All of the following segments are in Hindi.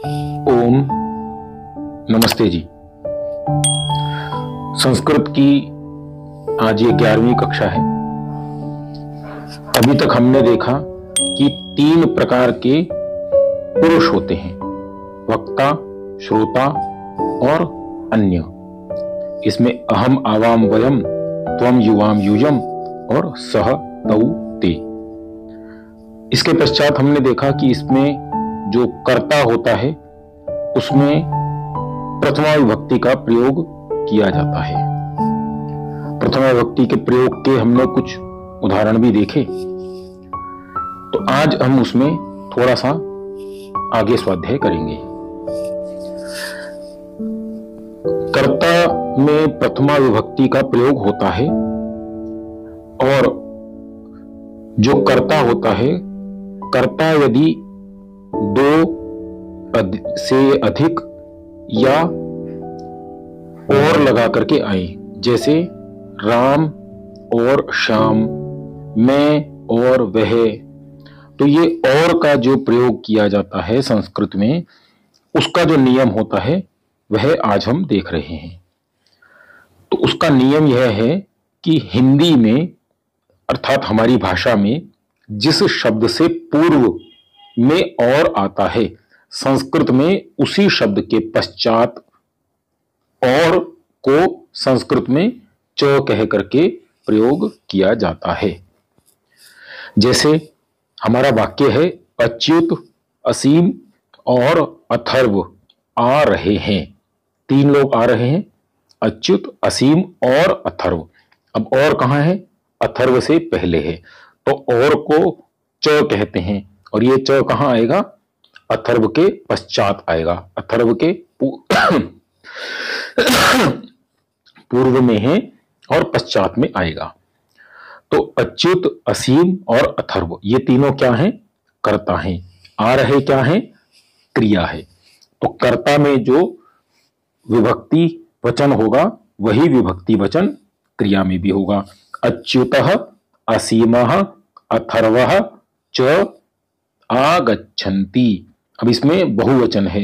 ओम नमस्ते जी। संस्कृत की आज ये 11वीं कक्षा है। अभी तक हमने देखा कि 3 प्रकार के पुरुष होते हैं, वक्ता, श्रोता और अन्य। इसमें अहम, आवाम, वयम, त्वम, युवाम, युयम और सह, तौ, ते। इसके पश्चात हमने देखा कि इसमें जो कर्ता होता है उसमें प्रथमा विभक्ति का प्रयोग किया जाता है। प्रथमा विभक्ति के प्रयोग के हमने कुछ उदाहरण भी देखे, तो आज हम उसमें थोड़ा सा आगे स्वाध्याय करेंगे। कर्ता में प्रथमा विभक्ति का प्रयोग होता है और जो कर्ता होता है, कर्ता यदि 2 से अधिक या और लगा करके आए, जैसे राम और श्याम, मैं और वह, तो ये और का जो प्रयोग किया जाता है संस्कृत में, उसका जो नियम होता है वह आज हम देख रहे हैं। तो उसका नियम यह है कि हिंदी में अर्थात हमारी भाषा में जिस शब्द से पूर्व में और आता है, संस्कृत में उसी शब्द के पश्चात और को संस्कृत में च कह करके प्रयोग किया जाता है। जैसे हमारा वाक्य है, अच्युत, असीम और अथर्व आ रहे हैं। 3 लोग आ रहे हैं, अच्युत, असीम और अथर्व। अब और कहां है? अथर्व से पहले है, तो और को च कहते हैं और ये च कहां आएगा? अथर्व के पश्चात आएगा। अथर्व के पूर्व में है और पश्चात में आएगा। तो अच्युत, असीम और अथर्व ये तीनों क्या हैं? कर्ता हैं। आ रहे क्या हैं? क्रिया है। तो कर्ता में जो विभक्ति वचन होगा वही विभक्ति वचन क्रिया में भी होगा। अच्युतः, असीमः, अथर्वः च आगच्छन्ति। अब इसमें बहुवचन है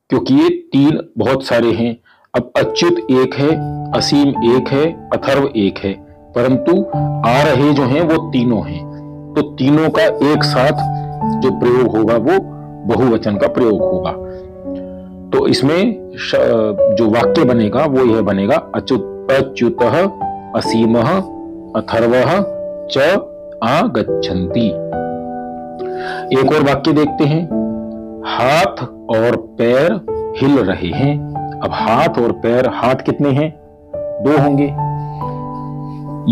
क्योंकि ये 3 बहुत सारे हैं। अब अच्युत 1 है, असीम 1 है, अथर्व 1 है, परंतु आ रहे जो हैं वो तीनों हैं। तो तीनों का एक साथ जो प्रयोग होगा वो बहुवचन का प्रयोग होगा। तो इसमें जो वाक्य बनेगा वो यह बनेगा, अच्युतः, असीमः, अथर्वः च आगच्छन्ति। एक और वाक्य देखते हैं, हाथ और पैर हिल रहे हैं। अब हाथ और पैर, हाथ कितने हैं? 2 होंगे,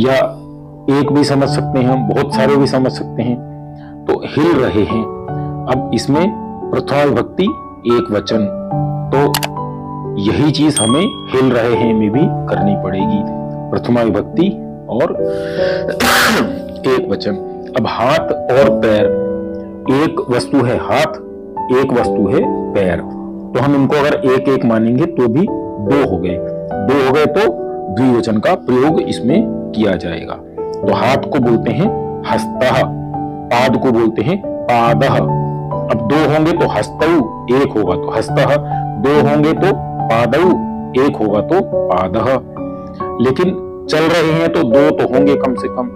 या 1 भी समझ सकते हैं हम, बहुत सारे भी समझ सकते हैं। तो हिल रहे हैं। अब इसमें प्रथमा विभक्ति एक वचन, तो यही चीज हमें हिल रहे हैं में भी करनी पड़ेगी, प्रथमा विभक्ति और एक वचन। अब हाथ और पैर, एक वस्तु है हाथ, एक वस्तु है पैर, तो हम इनको अगर एक एक मानेंगे तो भी 2 हो गए। 2 हो गए तो द्विवचन का प्रयोग इसमें किया जाएगा। तो हाथ को बोलते हैं हस्तः, पाद को बोलते हैं पादः। अब 2 होंगे तो हस्तौ 1 होगा तो हस्तः, 2 होंगे तो पादौ 1 होगा तो पादः। लेकिन चल रहे हैं तो 2 तो होंगे कम से कम,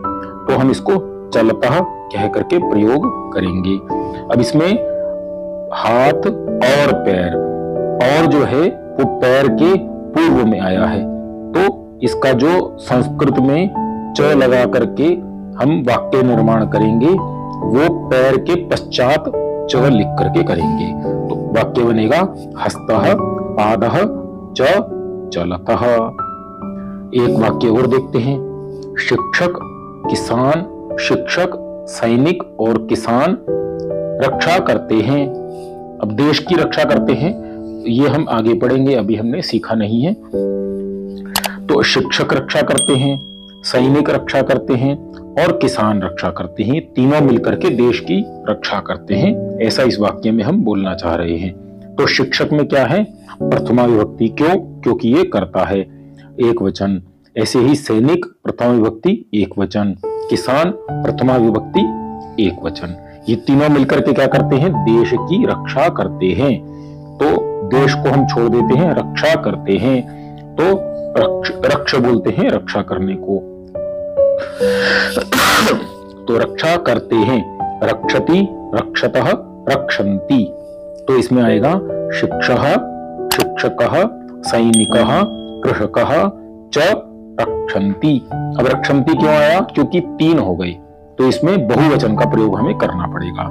तो हम इसको चलतः कह करके प्रयोग करेंगे। अब इसमें हाथ और पैर, और जो है वो पैर के पूर्व में आया है, तो इसका जो संस्कृत में च लगा करके हम वाक्य निर्माण करेंगे वो पैर के पश्चात च लिख करके करेंगे। तो वाक्य बनेगा हस्तः पादः च चलतः। एक वाक्य और देखते हैं, शिक्षक, किसान, शिक्षक, सैनिक और किसान रक्षा करते हैं। अब देश की रक्षा करते हैं, ये हम आगे पढ़ेंगे, अभी हमने सीखा नहीं है। तो शिक्षक रक्षा करते हैं, सैनिक रक्षा करते हैं और किसान रक्षा करते हैं। तीनों मिलकर के देश की रक्षा करते हैं, ऐसा इस वाक्य में हम बोलना चाह रहे हैं। तो शिक्षक में क्या है? प्रथमा विभक्ति। क्यों? क्योंकि ये कर्ता है, एक वचन। ऐसे ही सैनिक प्रथमा विभक्ति एक वचन, किसान प्रथमा विभक्ति एक वचन। ये तीनों मिलकर के क्या करते हैं? देश की रक्षा करते हैं। तो देश को हम छोड़ देते हैं, रक्षा करते हैं, तो रक्ष बोलते हैं रक्षा करने को। तो रक्षा करते हैं, रक्षति, रक्षतः, रक्षन्ति। तो इसमें आएगा शिक्षः, शिक्षकः, सैनिकः, कृषकः च रक्षन्ति। अब रक्षन्ति क्यों आया? क्योंकि 3 हो गए, तो इसमें बहुवचन का प्रयोग हमें करना पड़ेगा।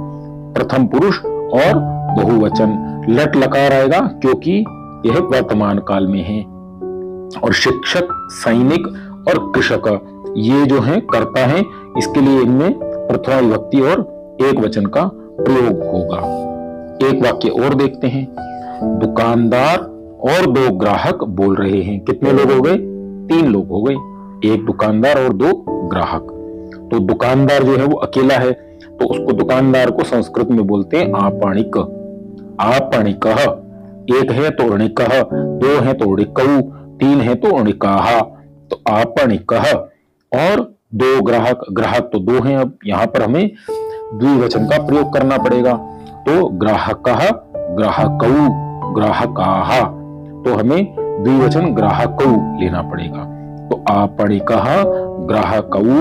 प्रथम पुरुष और बहुवचन, लट लकार आएगा क्योंकि यह वर्तमान काल में है। और शिक्षक, सैनिक और कृषक ये जो है कर्ता है, इसके लिए इनमें प्रथमा विभक्ति और एक वचन का प्रयोग होगा। एक वाक्य और देखते हैं। दुकानदार और 2 ग्राहक बोल रहे हैं। कितने लोग हो गए? 3 लोग हो गए, एक दुकानदार और 2 ग्राहक। तो दुकानदार जो है वो अकेला है, तो उसको दुकानदार को संस्कृत में बोलते हैं आपणिक। आपणिकः, एक है तो अणिकः, 2 है तो अणिकौ, 3 है तो अणिकाः। तो आपणिकः और 2 ग्राहक, ग्राहक तो 2 हैं। अब यहां पर हमें द्विवचन का प्रयोग करना पड़ेगा। तो ग्राहकः, ग्राहकौ, ग्राहकाः, तो हमें द्विवचन ग्राहकौ लेना पड़ेगा। तो आपणिकः, ग्राहकौ।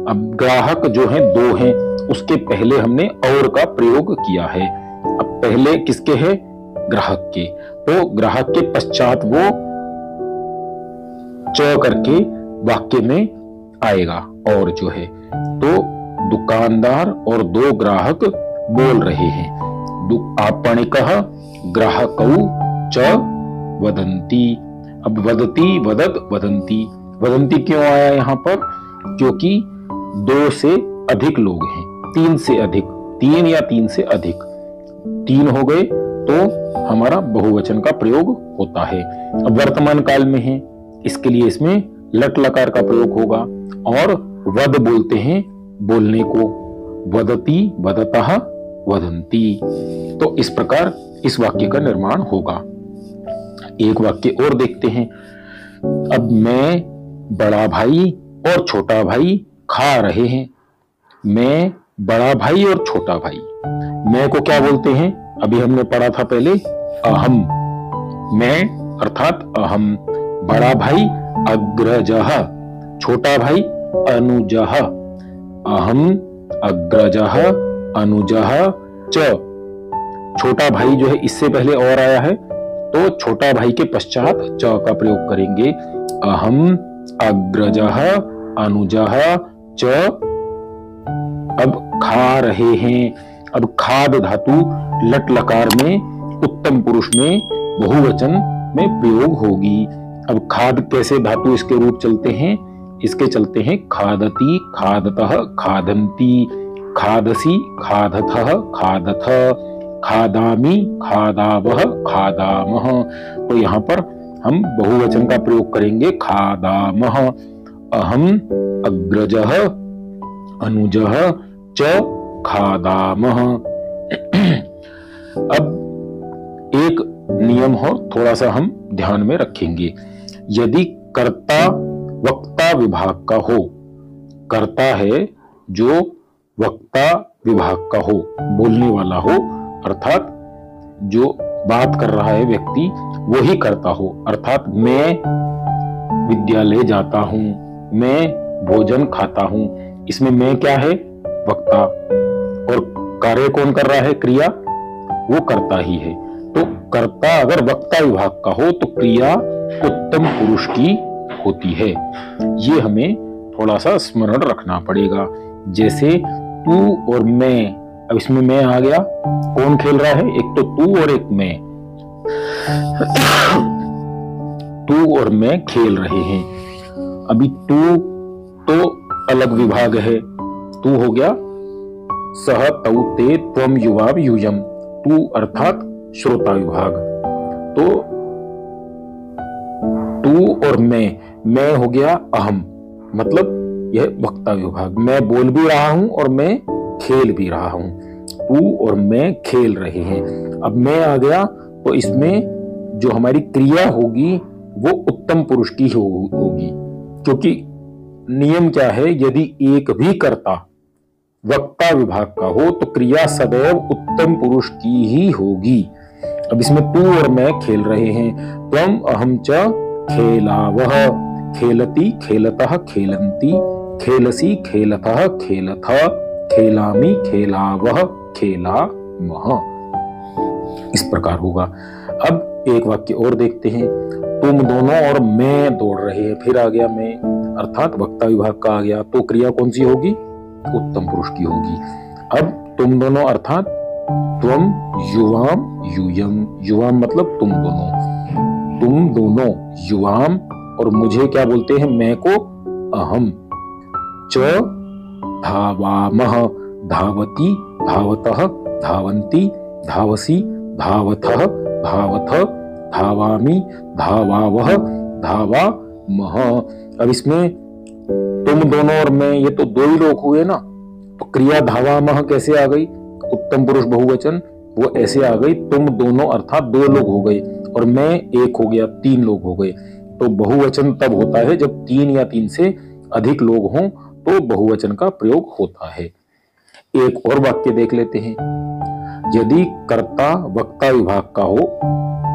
अब ग्राहक जो है 2 हैं, उसके पहले हमने और का प्रयोग किया है। अब पहले किसके है? ग्राहक के। तो ग्राहक के पश्चात वो च करके वाक्य में आएगा और जो है। तो दुकानदार और 2 ग्राहक बोल रहे हैं। आपणिकः ग्राहकौ च वदन्ति। अब वदति, वदत, वदन्ति। वदन्ति क्यों आया यहाँ पर? क्योंकि 2 से अधिक लोग हैं, 3 से अधिक, 3 या 3 से अधिक, 3 हो गए तो हमारा बहुवचन का प्रयोग होता है। अब वर्तमान काल में है, इसके लिए इसमें लट लकार का प्रयोग होगा। और वद बोलते हैं बोलने को, वदति, वदतः, वदन्ति। तो इस प्रकार इस वाक्य का निर्माण होगा। एक वाक्य और देखते हैं। अब मैं, बड़ा भाई और छोटा भाई खा रहे हैं। मैं, बड़ा भाई और छोटा भाई। मैं को क्या बोलते हैं? अभी हमने पढ़ा था पहले, अहम। मैं अर्थात अहम। बड़ा भाई अग्रजः, छोटा भाई अनुजः। अहम अग्रजः अनुजः च। छोटा भाई जो है इससे पहले और आया है, तो छोटा भाई के पश्चात च का प्रयोग करेंगे। अहम अग्रजः अनुजः च। अब खा रहे हैं। अब खाद धातु लट लकार में उत्तम पुरुष में बहुवचन में प्रयोग होगी। अब खाद कैसे धातु इसके रूप चलते हैं? इसके चलते हैं खादति, खादतः, खादन्ति, खादसि, खादथः, खादथ, खादामि, खादावः, खादामः। तो यहाँ पर हम बहुवचन का प्रयोग करेंगे खादामः। अहम अग्रजः अनुजः च खादामः। अब एक नियम हो, थोड़ा सा हम ध्यान में रखेंगे। यदि कर्ता वक्ता विभाग का हो, कर्ता है जो वक्ता विभाग का हो, बोलने वाला हो, अर्थात जो बात कर रहा है व्यक्ति वो ही कर्ता हो। अर्थात मैं विद्यालय जाता हूं, मैं भोजन खाता हूं, इसमें मैं क्या है? वक्ता। और कार्य कौन कर रहा है? क्रिया, वो कर्ता ही है। तो कर्ता अगर वक्ता विभाग का हो तो क्रिया उत्तम पुरुष की होती है। ये हमें थोड़ा सा स्मरण रखना पड़ेगा। जैसे तू और मैं, अब इसमें मैं आ गया, कौन खेल रहा है? एक तो तू और एक मैं। तू और मैं खेल रहे हैं। अभी तू तो अलग विभाग है, तू हो गया सह तौ ते त्वम युवा यूयम, तू अर्थात श्रोता विभाग। तो तू और मैं हो गया अहम, मतलब यह वक्ता विभाग। मैं बोल भी रहा हूं और मैं खेल भी रहा हूं। तू और मैं खेल रहे हैं। अब मैं आ गया तो इसमें जो हमारी क्रिया होगी वो उत्तम पुरुष की होगी, क्योंकि नियम क्या है? यदि एक भी कर्ता वक्ता विभाग का हो तो क्रिया सदैव उत्तम पुरुष की ही होगी। अब इसमें तू और मैं खेल रहे हैं। त्वम अहम च खेलावः, खेलति खेलतः खेलन्ति, खेलसि खेलतः खेलथ, खेलामि खेलावः खेलामः। इस प्रकार होगा। अब एक वाक्य और देखते हैं। तुम दोनों और मैं दौड़ रहे हैं, फिर आ गया मैं, अर्थात वक्ता विभाग का आ गया। तो क्रिया कौन सी होगी? उत्तम पुरुष की होगी। अब तुम दोनों अर्थात त्वम युवाम यूयम, युवाम मतलब तुम दोनों युवाम, और मुझे क्या बोलते हैं? मैं को अहम। च धावामः, धावति धावतः धावन्ति, धावसि धावथः धावथ, धावामि धावावः धावामः। अब इसमें तुम दोनों और मैं, ये तो दो ही लोग हुए ना, तो क्रिया धावामः कैसे आ गई? उत्तम पुरुष बहुवचन, वो ऐसे आ गई। तुम दोनों अर्थात दो लोग हो गए, और मैं एक हो गया, तीन लोग हो गए। तो बहुवचन तब होता है जब तीन या तीन से अधिक लोग हों, तो बहुवचन का प्रयोग होता है। एक और वाक्य देख लेते हैं। यदि कर्ता वक्ता विभाग का हो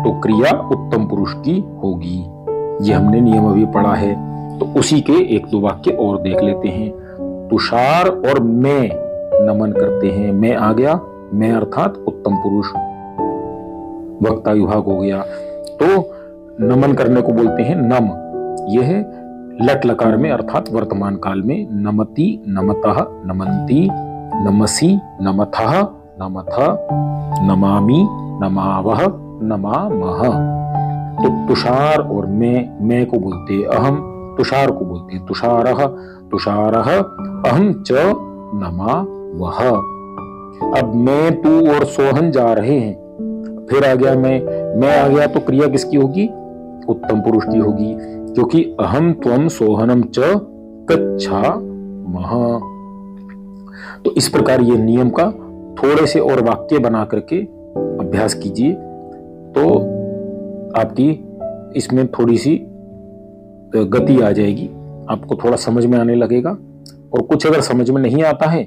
तो क्रिया उत्तम पुरुष की होगी। ये हमने नियम अभी पढ़ा है। तो उसी के एक दो वाक्य और देख लेते हैं। तुषार और मैं नमन करते हैं। मैं आ गया, मैं अर्थात उत्तम पुरुष, वक्ता विभाग हो गया। तो नमन करने को बोलते हैं नम। यह है लट लकार में अर्थात वर्तमान काल में। नमति नमतः नमन्ति, नमसि नमथः नमथ, नमामि नमावः नमामः। तो तुषार और मैं को बोलते हैं अहम, तुषार को बोलते हैं तुषारः, तुषारः अहम च नमावः। अब मैं, तू और सोहन जा रहे हैं, फिर आ गया मैं आ गया, तो क्रिया किसकी होगी? उत्तम पुरुष की होगी, क्योंकि अहम त्वम सोहनम च गच्छामः। तो इस प्रकार ये नियम का थोड़े से और वाक्य बना करके अभ्यास कीजिए, तो आपकी इसमें थोड़ी सी गति आ जाएगी, आपको थोड़ा समझ में आने लगेगा। और कुछ अगर समझ में नहीं आता है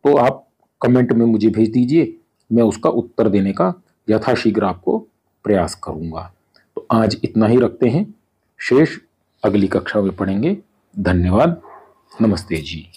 तो आप कमेंट में मुझे भेज दीजिए, मैं उसका उत्तर देने का यथाशीघ्र आपको प्रयास करूंगा। तो आज इतना ही रखते हैं, शेष अगली कक्षा में पढ़ेंगे। धन्यवाद, नमस्ते जी।